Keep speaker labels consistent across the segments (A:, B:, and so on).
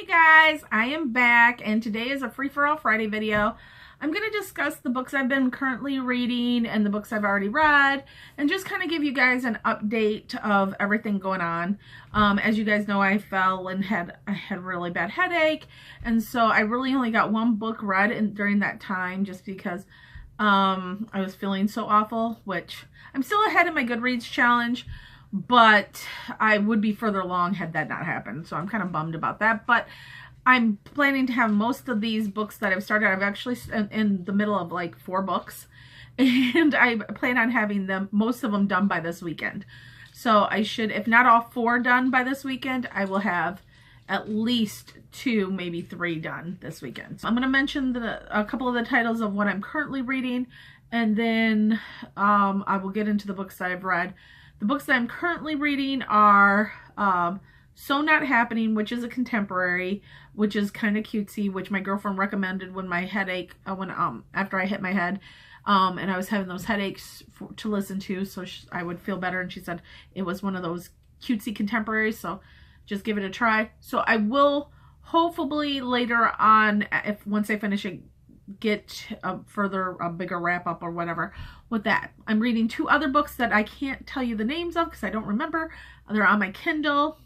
A: Hey guys, I am back and today is a Free for All Friday video. I'm going to discuss the books I've been currently reading and the books I've already read and just kind of give you guys an update of everything going on. As you guys know, I fell and I had a really bad headache, and so I really only got one book read during that time just because I was feeling so awful, which I'm still ahead in my Goodreads challenge. But I would be further along had that not happened. So I'm kind of bummed about that. But I'm planning to have most of these books that I've started. I've actually in the middle of like 4 books. And I plan on having most of them done by this weekend. So I should, if not all 4 done by this weekend, I will have at least 2, maybe 3 done this weekend. So I'm going to mention a couple of the titles of what I'm currently reading. And then I will get into the books that I've read. The books that I'm currently reading are So Not Happening, which is a contemporary, which is kind of cutesy, which my girlfriend recommended when my headache, after I hit my head, and I was having those headaches to listen to, so I would feel better, and she said it was one of those cutesy contemporaries, so just give it a try. So I will hopefully later on, once I finish it, get a bigger wrap up or whatever with that. I'm reading 2 other books that I can't tell you the names of because I don't remember. They're on my Kindle,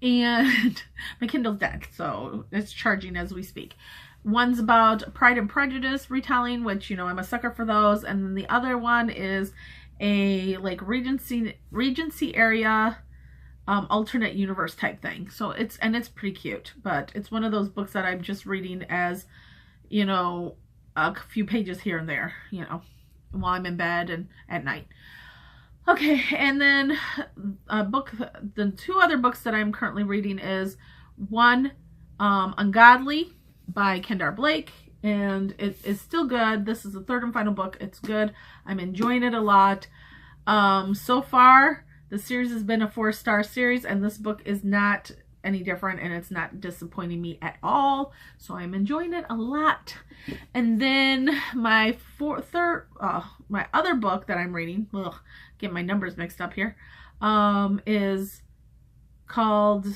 A: and my Kindle's dead, so it's charging as we speak. One's about Pride and Prejudice retelling, which, you know, I'm a sucker for those, and then the other one is a like Regency area alternate universe type thing. So it's pretty cute, but it's one of those books that I'm just reading as, you know, a few pages here and there, you know, while I'm in bed and at night. Okay, and then the 2 other books that I'm currently reading is one, Ungodly by Kendare Blake, and it is still good. This is the 3rd and final book. It's good. I'm enjoying it a lot. So far, the series has been a 4-star series, and this book is not any different, and it's not disappointing me at all, so I'm enjoying it a lot. And then my my other book that I'm reading, get my numbers mixed up here, is called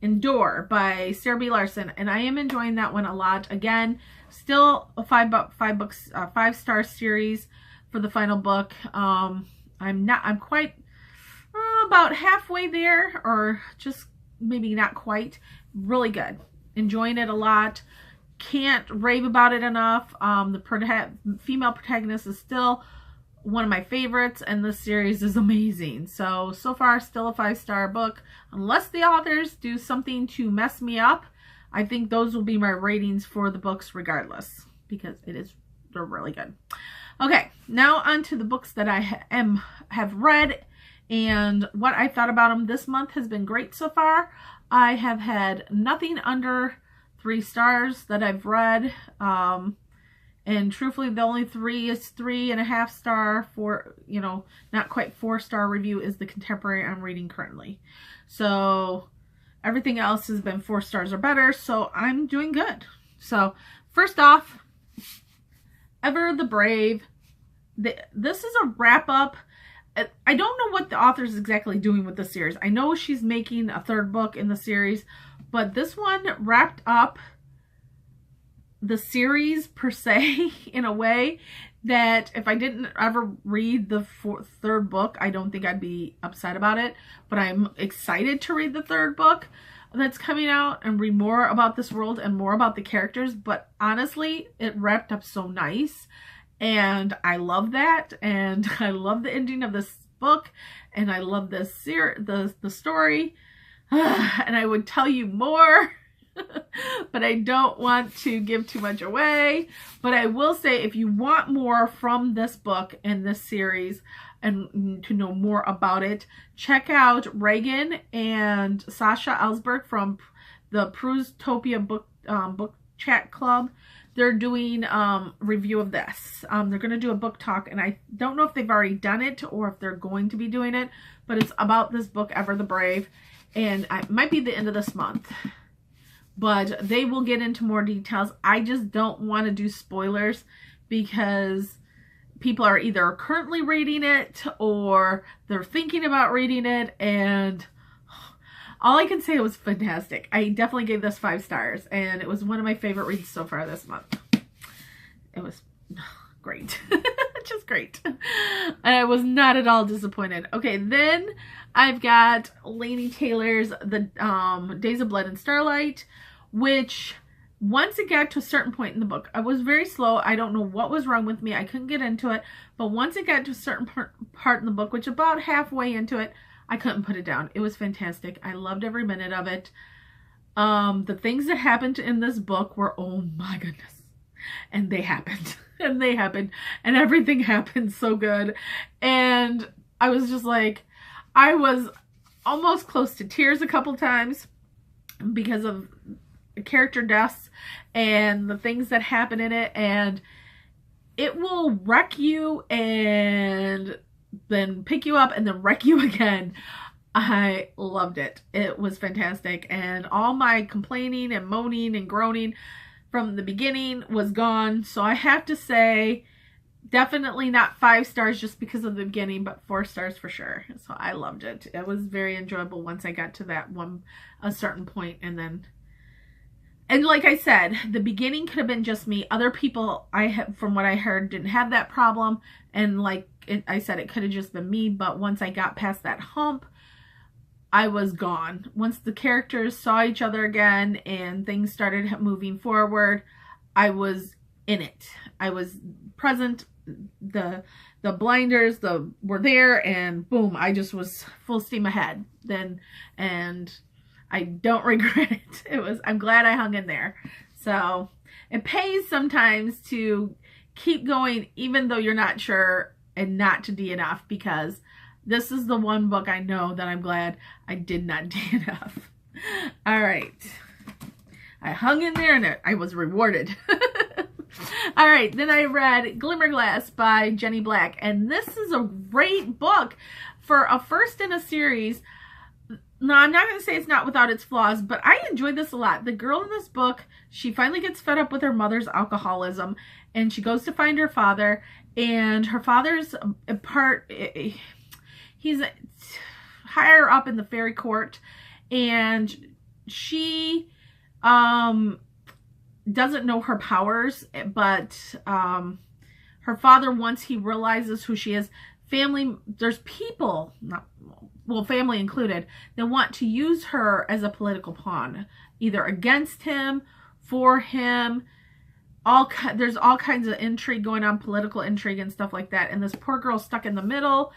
A: Endure by Sarah B. Larson, and I am enjoying that one a lot. Again, still a 5-star series for the final book. I'm quite about halfway there, or just maybe not quite. Really good. Enjoying it a lot. Can't rave about it enough. The female protagonist is still one of my favorites, and this series is amazing. So far, still a 5-star book. Unless the authors do something to mess me up, I think those will be my ratings for the books regardless, because they're really good. Okay, now on to the books that I have read and what I thought about them. This month has been great so far. I have had nothing under 3 stars that I've read. And truthfully, the only 3 is 3.5 star for, you know, not quite 4-star review is the contemporary I'm reading currently. So everything else has been 4 stars or better. So I'm doing good. So first off, Ever the Brave. This is a wrap up. I don't know what the author is exactly doing with the series. I know she's making a 3rd book in the series, but this one wrapped up the series per se in a way that if I didn't ever read the 3rd book, I don't think I'd be upset about it. But I'm excited to read the 3rd book that's coming out and read more about this world and more about the characters. But honestly, it wrapped up so nice. And I love that, and I love the ending of this book, and I love this the story, and I would tell you more, but I don't want to give too much away. But I will say, if you want more from this book and this series, and to know more about it, check out Reagan and Sasha Ellsberg from the Pruztopia book chat club. They're doing review of this. They're going to do a book talk, and I don't know if they've already done it or if they're going to be doing it, but it's about this book, Ever the Brave, and it might be the end of this month, but they will get into more details. I just don't want to do spoilers because people are either currently reading it or they're thinking about reading it, and all I can say, it was fantastic. I definitely gave this 5 stars, and it was one of my favorite reads so far this month. It was great. Just great. I was not at all disappointed. Okay, then I've got Laini Taylor's The Days of Blood and Starlight, which once it got to a certain point in the book, I was very slow. I don't know what was wrong with me. I couldn't get into it. But once it got to a certain part in the book, which about halfway into it, I couldn't put it down. It was fantastic. I loved every minute of it. The things that happened in this book were, oh my goodness. And they happened. And they happened. And everything happened so good. And I was just like, I was almost close to tears a couple times because of character deaths and the things that happen in it, and it will wreck you and then pick you up and then wreck you again. I loved it. It was fantastic, and all my complaining and moaning and groaning from the beginning was gone. So I have to say, definitely not 5 stars just because of the beginning, but 4 stars for sure. So I loved it. It was very enjoyable once I got to that a certain point, and like I said, the beginning could have been just me. Other people, from what I heard, didn't have that problem. And I said, it could have just been me. But once I got past that hump, I was gone. Once the characters saw each other again and things started moving forward, I was in it. I was present. The blinders were there, and boom, I just was full steam ahead then. And I don't regret it. I'm glad I hung in there. So it pays sometimes to keep going even though you're not sure, and not to DNF, because this is the one book I know that I'm glad I did not DNF. All right. I hung in there and I was rewarded. All right. Then I read Glimmerglass by Jenny Black. And this is a great book for a first in a series. No, I'm not going to say it's not without its flaws, but I enjoyed this a lot. The girl in this book, she finally gets fed up with her mother's alcoholism, and she goes to find her father, and her father's he's higher up in the fairy court, and she doesn't know her powers, but her father, once he realizes who she is, there's people, family included, that want to use her as a political pawn, either against him, for him. There's all kinds of intrigue going on, political intrigue and stuff like that. And this poor girl's stuck in the middle,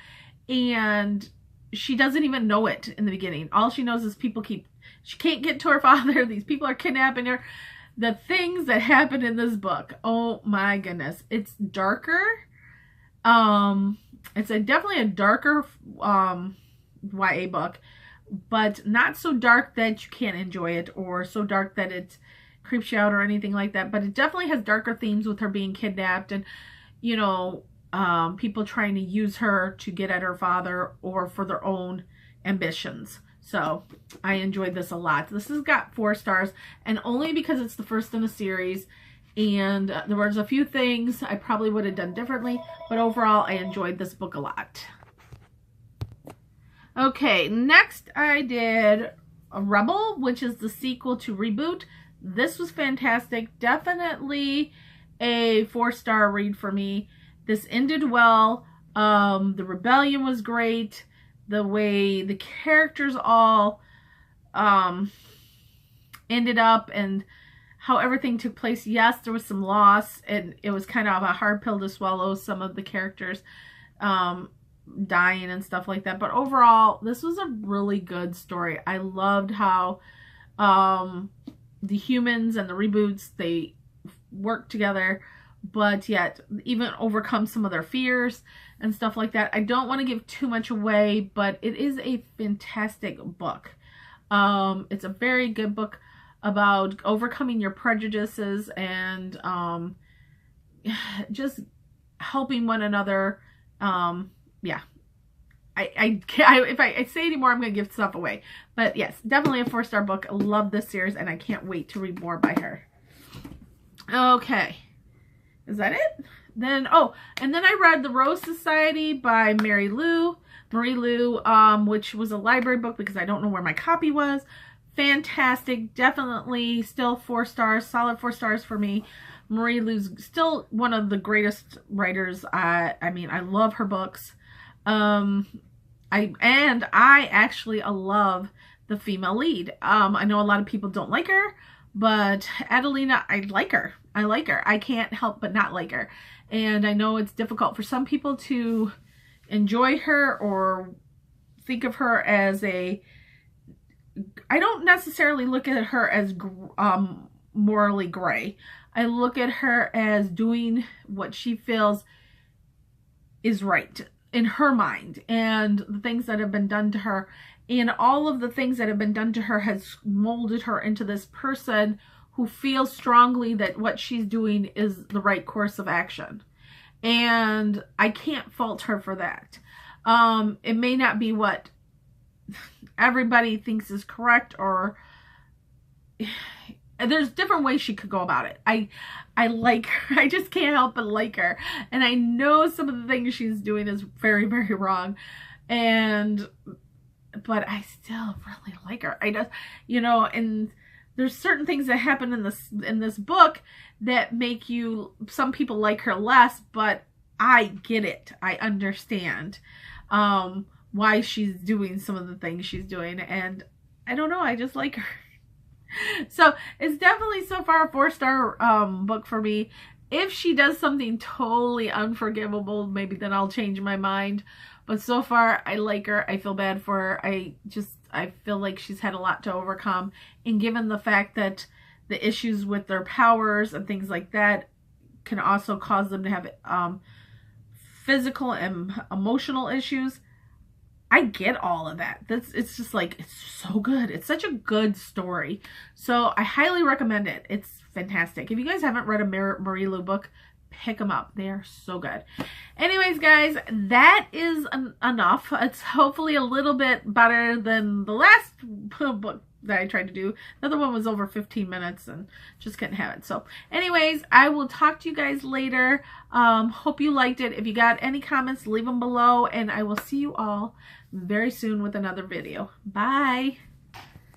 A: and she doesn't even know it in the beginning. All she knows is she can't get to her father. These people are kidnapping her. The things that happen in this book, oh my goodness. It's darker. It's definitely a darker YA book, but not so dark that you can't enjoy it, or so dark that it creeps you out or anything like that. But it definitely has darker themes with her being kidnapped, and people trying to use her to get at her father or for their own ambitions. So I enjoyed this a lot. This has got 4 stars, and only because it's the first in a series, and there was a few things I probably would have done differently, but overall I enjoyed this book a lot. Okay, next I did Rebel, which is the sequel to Reboot. This was fantastic. Definitely a 4-star read for me. This ended well. The rebellion was great. The way the characters all ended up and how everything took place. Yes, there was some loss, and it was kind of a hard pill to swallow, some of the characters dying and stuff like that. But overall, this was a really good story. I loved how the humans and the reboots, they work together, but yet even overcome some of their fears and stuff like that. I don't want to give too much away, but it is a fantastic book. It's a very good book about overcoming your prejudices and just helping one another. Yeah. If I say any more, I'm going to give stuff away. But yes, definitely a 4-star book. I love this series, and I can't wait to read more by her. Okay. Is that it? Then, oh, and then I read The Rose Society by Marie Lu, which was a library book because I don't know where my copy was. Fantastic. Definitely still 4 stars, solid 4 stars for me. Marie Lu's still one of the greatest writers. I mean, I love her books. I actually love the female lead. I know a lot of people don't like her, but Adelina, I like her. I can't help but not like her. And I know it's difficult for some people to enjoy her or think of her as a... I don't necessarily look at her as morally gray. I look at her as doing what she feels is right in her mind, and the things that have been done to her, and all of the things that have been done to her has molded her into this person who feels strongly that what she's doing is the right course of action. And I can't fault her for that. It may not be what everybody thinks is correct, or there's different ways she could go about it. I like her. I just can't help but like her. And I know some of the things she's doing is very, very wrong. But I still really like her. I just, you know, and there's certain things that happen in this book that make some people like her less, but I get it. I understand why she's doing some of the things she's doing. And I don't know, I just like her. So it's definitely so far a 4-star book for me. If she does something totally unforgivable, maybe then I'll change my mind. But so far, I like her. I feel bad for her. I feel like she's had a lot to overcome. And given the fact that the issues with their powers and things like that can also cause them to have physical and emotional issues, I get all of that. It's just like, it's so good. It's such a good story. So I highly recommend it. It's fantastic. If you guys haven't read a Marie Lu book, pick them up. They are so good. Anyways, guys, that is enough. It's hopefully a little bit better than the last book that I tried to do. The other one was over 15 minutes and just couldn't have it. So anyways, I will talk to you guys later. Hope you liked it. If you got any comments, leave them below, and I will see you all very soon with another video. Bye.